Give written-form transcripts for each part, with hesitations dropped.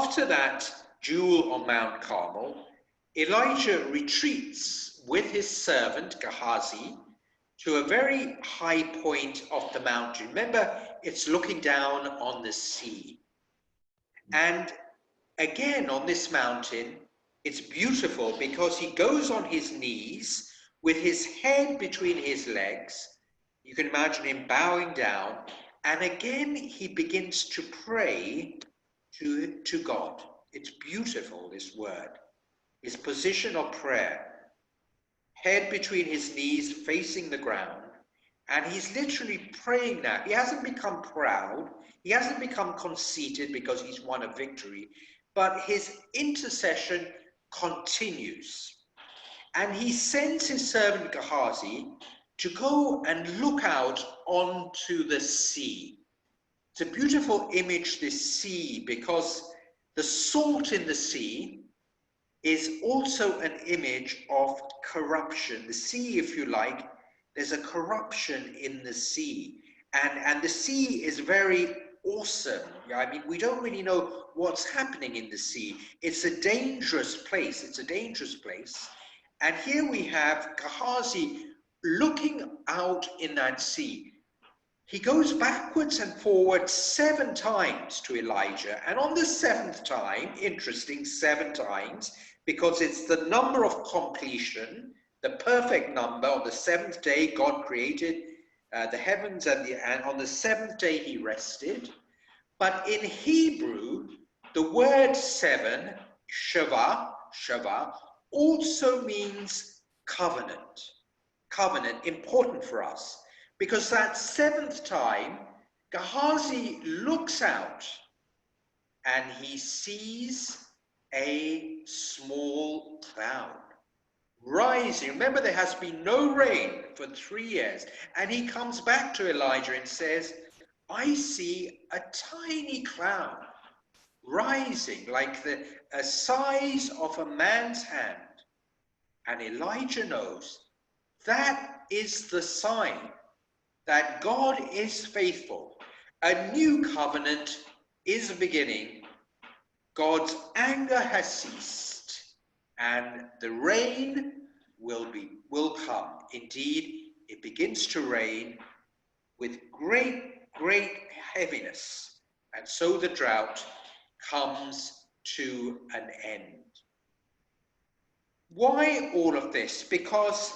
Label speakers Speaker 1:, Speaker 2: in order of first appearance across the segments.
Speaker 1: after that duel on Mount Carmel, Elijah retreats with his servant Gehazi to a very high point of the mountain. Remember, it's looking down on the sea. And again, on this mountain, it's beautiful because he goes on his knees with his head between his legs. You can imagine him bowing down. And again, he begins to pray to God. It's beautiful, this word. His position of prayer. Head between his knees, facing the ground. And he's literally praying now. He hasn't become proud. He hasn't become conceited because he's won a victory. But his intercession continues. And he sends his servant Gehazi to go and look out onto the sea. It's a beautiful image, this sea, because the salt in the sea is also an image of corruption. The sea, if you like, there's a corruption in the sea. And the sea is very awesome. I mean, we don't really know what's happening in the sea. It's a dangerous place. It's a dangerous place. And here we have Gehazi looking out in that sea. He goes backwards and forwards 7 times to Elijah. And on the 7th time, interesting, 7 times, because it's the number of completion, the perfect number. On the 7th day, God created the heavens, and on the 7th day he rested. But in Hebrew, the word 7, Shava, also means covenant. Covenant, important for us. Because that 7th time, Gehazi looks out and he sees a small cloud rising. Remember, there has been no rain for 3 years. And he comes back to Elijah and says, I see a tiny cloud rising like the size of a man's hand. And Elijah knows that is the sign that God is faithful. A new covenant is beginning. God's anger has ceased, and the rain will come. Indeed, it begins to rain with great heaviness, and so the drought comes to an end. Why all of this? Because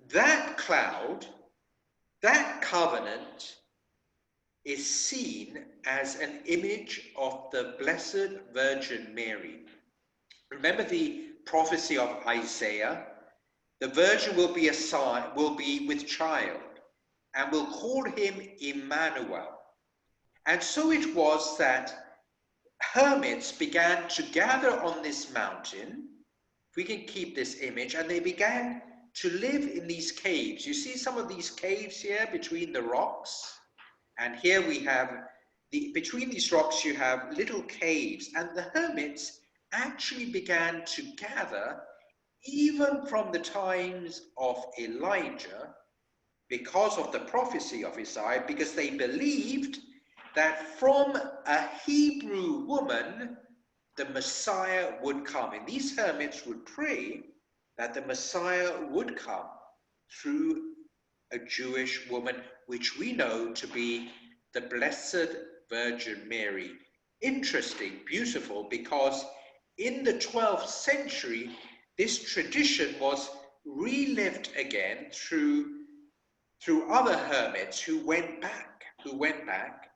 Speaker 1: that cloud, that covenant, is seen as an image of the Blessed Virgin Mary. Remember the prophecy of Isaiah? The Virgin will be with child, and will call him Emmanuel. And so it was that hermits began to gather on this mountain, if we can keep this image, and they began to live in these caves. You see some of these caves here between the rocks? And here we have, between these rocks you have little caves, and the hermits actually began to gather even from the times of Elijah, because of the prophecy of Isaiah, because they believed that from a Hebrew woman, the Messiah would come. And these hermits would pray that the Messiah would come through a Jewish woman, which we know to be the Blessed Virgin Mary. Interesting, beautiful, because in the 12th century, this tradition was relived again through other hermits who went back.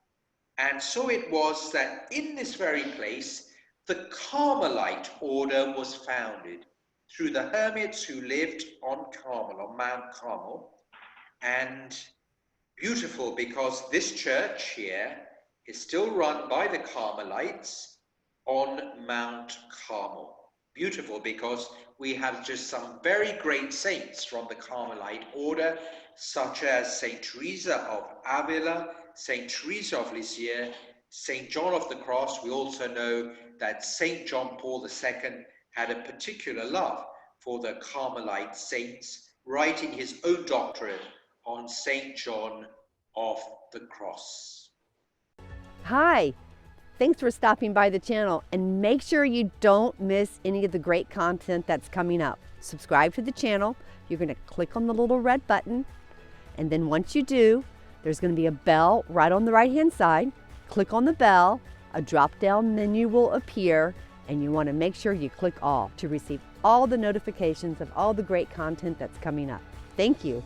Speaker 1: And so it was that in this very place, the Carmelite order was founded through the hermits who lived on Carmel, on Mount Carmel. And beautiful, because this church here is still run by the Carmelites on Mount Carmel. Beautiful, because we have just some very great saints from the Carmelite order, such as Saint Teresa of Avila, Saint Teresa of Lisieux, Saint John of the Cross. We also know that Saint John Paul II had a particular love for the Carmelite saints, writing his own doctorate on Saint John of the Cross.
Speaker 2: Hi, thanks for stopping by the channel, and make sure you don't miss any of the great content that's coming up. Subscribe to the channel. You're going to click on the little red button, and then once you do, there's going to be a bell right on the right hand side. Click on the bell, a drop down menu will appear, and you want to make sure you click all to receive all the notifications of all the great content that's coming up. Thank you.